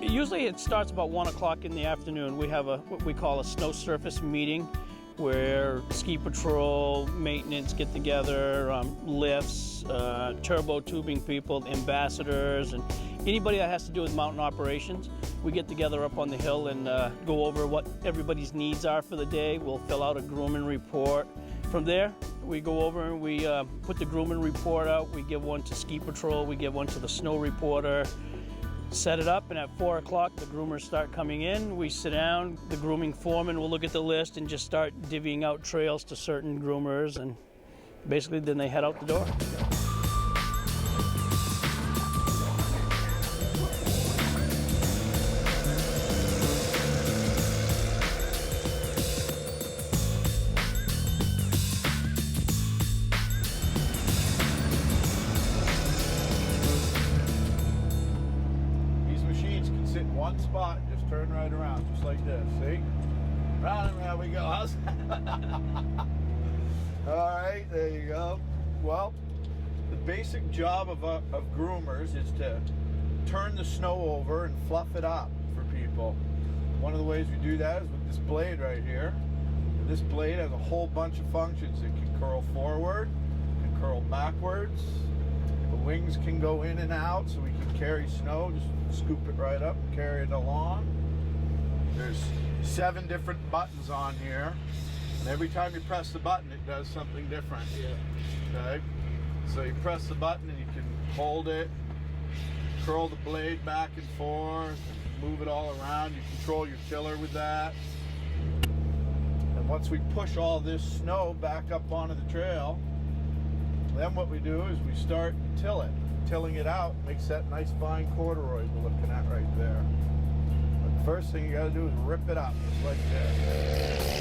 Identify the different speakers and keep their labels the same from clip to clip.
Speaker 1: Usually it starts about 1 o'clock in the afternoon. We have what we call a snow surface meeting where ski patrol, maintenance get together, lifts, turbo tubing people, ambassadors, and anybody that has to do with mountain operations. We get together up on the hill and go over what everybody's needs are for the day. We'll fill out a grooming report. From there, we go over and we put the grooming report out. We give one to ski patrol, we give one to the snow reporter. Set it up, and at 4 o'clock the groomers start coming in. We sit down, the grooming foreman will look at the list and just start divvying out trails to certain groomers, and basically then they head out the door.
Speaker 2: One spot, just turn right around, just like this, see? Round and round we go. How's that? All right, there you go. Well, the basic job of groomers is to turn the snow over and fluff it up for people. One of the ways we do that is with this blade right here. This blade has a whole bunch of functions. It can curl forward, it can curl backwards. The wings can go in and out so we can carry snow, just scoop it right up and carry it along. There's 7 different buttons on here, and every time you press the button it does something different. Okay, so you press the button and you can hold it, curl the blade back and forth, move it all around. You control your tiller with that. And once we push all this snow back up onto the trail, then what we do is we start to till it. Tilling it out makes that nice fine corduroy we're looking at right there. But the first thing you gotta do is rip it up, just like this.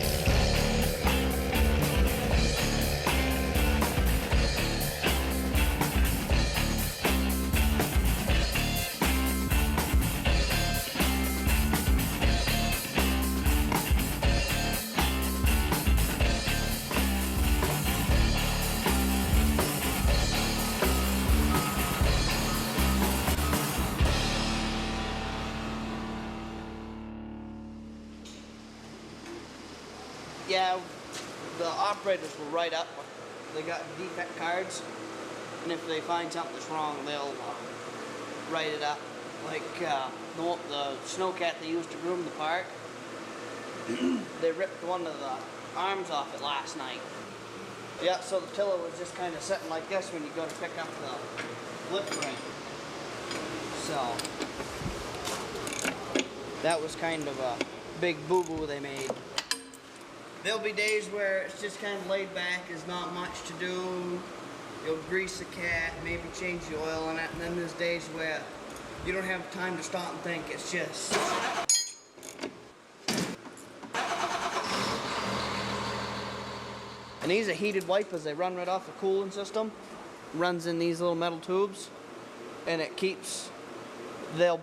Speaker 3: Yeah, the operators will write up. They got defect cards, and if they find something that's wrong, they'll write it up. Like the snowcat they used to groom the park, they ripped one of the arms off it last night. Yeah, so the tiller was just kind of sitting like this when you go to pick up the lift ring. So that was kind of a big boo-boo they made. There'll be days where it's just kind of laid back, there's not much to do. You'll grease the cat, maybe change the oil in it, and then there's days where you don't have time to stop and think, it's just... And these are heated wipers, they run right off the cooling system. Runs in these little metal tubes, and it keeps, the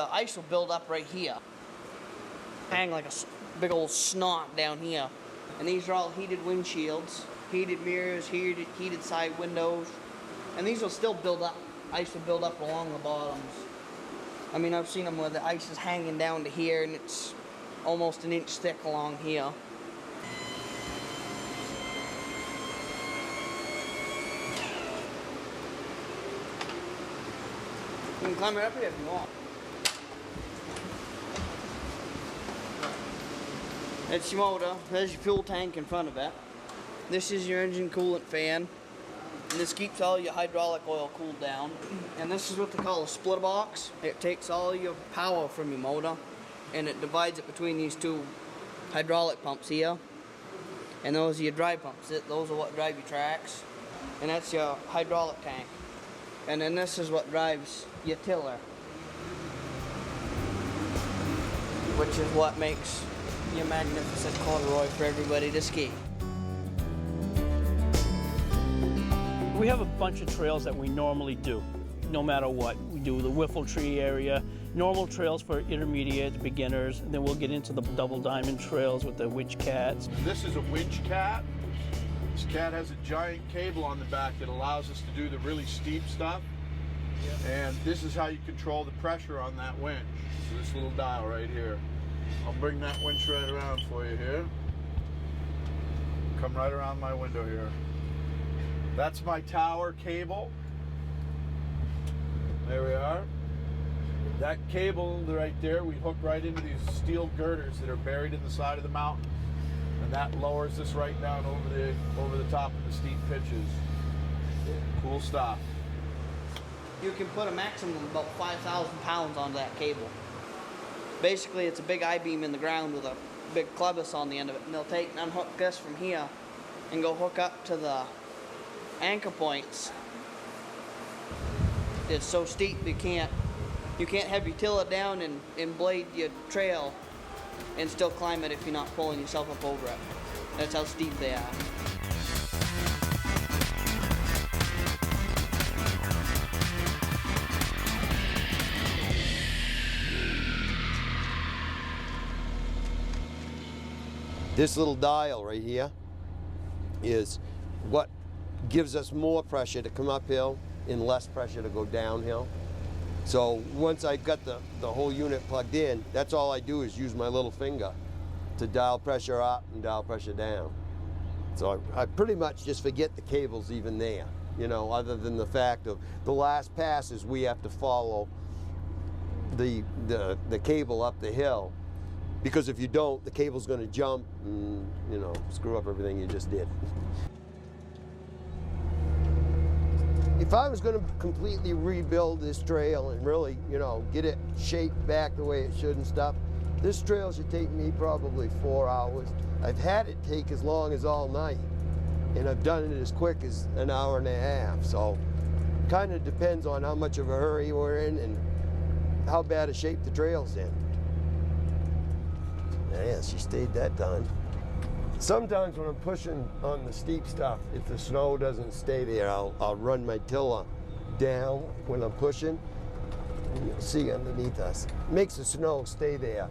Speaker 3: ice will build up right here. Hang like a big old snot down here. And these are all heated windshields, heated mirrors, heated side windows. And these will still build up. Ice will build up along the bottoms. I mean, I've seen them where the ice is hanging down to here and it's almost an inch thick along here. You can climb it up here if you want. It's your motor, there's your fuel tank in front of it. This is your engine coolant fan. And this keeps all your hydraulic oil cooled down. And this is what they call a splitter box. It takes all your power from your motor and it divides it between these 2 hydraulic pumps here. And those are your dry pumps. Those are what drive your tracks. And that's your hydraulic tank. And then this is what drives your tiller, which is what makes your magnificent corduroy for everybody to ski.
Speaker 1: We have a bunch of trails that we normally do, no matter what. We do the Whiffle Tree area, normal trails for intermediate, beginners, and then we'll get into the double diamond trails with the witch cats.
Speaker 2: This is a winch cat. This cat has a giant cable on the back that allows us to do the really steep stuff. And this is how you control the pressure on that winch. So this little dial right here. I'll bring that winch right around for you here. Come right around my window here. That's my tower cable. There we are. That cable right there, we hook right into these steel girders that are buried in the side of the mountain. And that lowers this right down over the top of the steep pitches. Cool stuff.
Speaker 3: You can put a maximum of about 5,000 pounds onto that cable. Basically, it's a big I-beam in the ground with a big clevis on the end of it, and they'll take and unhook this from here and go hook up to the anchor points. It's so steep you can't have your tiller down and blade your trail and still climb it if you're not pulling yourself up over it. That's how steep they are.
Speaker 4: This little dial right here is what gives us more pressure to come uphill and less pressure to go downhill. So once I've got the whole unit plugged in, that's all I do is use my little finger to dial pressure up and dial pressure down. So I pretty much just forget the cable's even there, you know, other than the fact of the last passes we have to follow the cable up the hill. Because if you don't, the cable's going to jump and, you know, screw up everything you just did. If I was going to completely rebuild this trail and really, you know, get it shaped back the way it should and stuff, this trail should take me probably 4 hours. I've had it take as long as all night, and I've done it as quick as an hour and a half. So kind of depends on how much of a hurry we're in and how bad a shape the trail's in. Yeah, she stayed that time. Sometimes when I'm pushing on the steep stuff, if the snow doesn't stay there, I'll run my tiller down when I'm pushing. And you'll see underneath us. It makes the snow stay there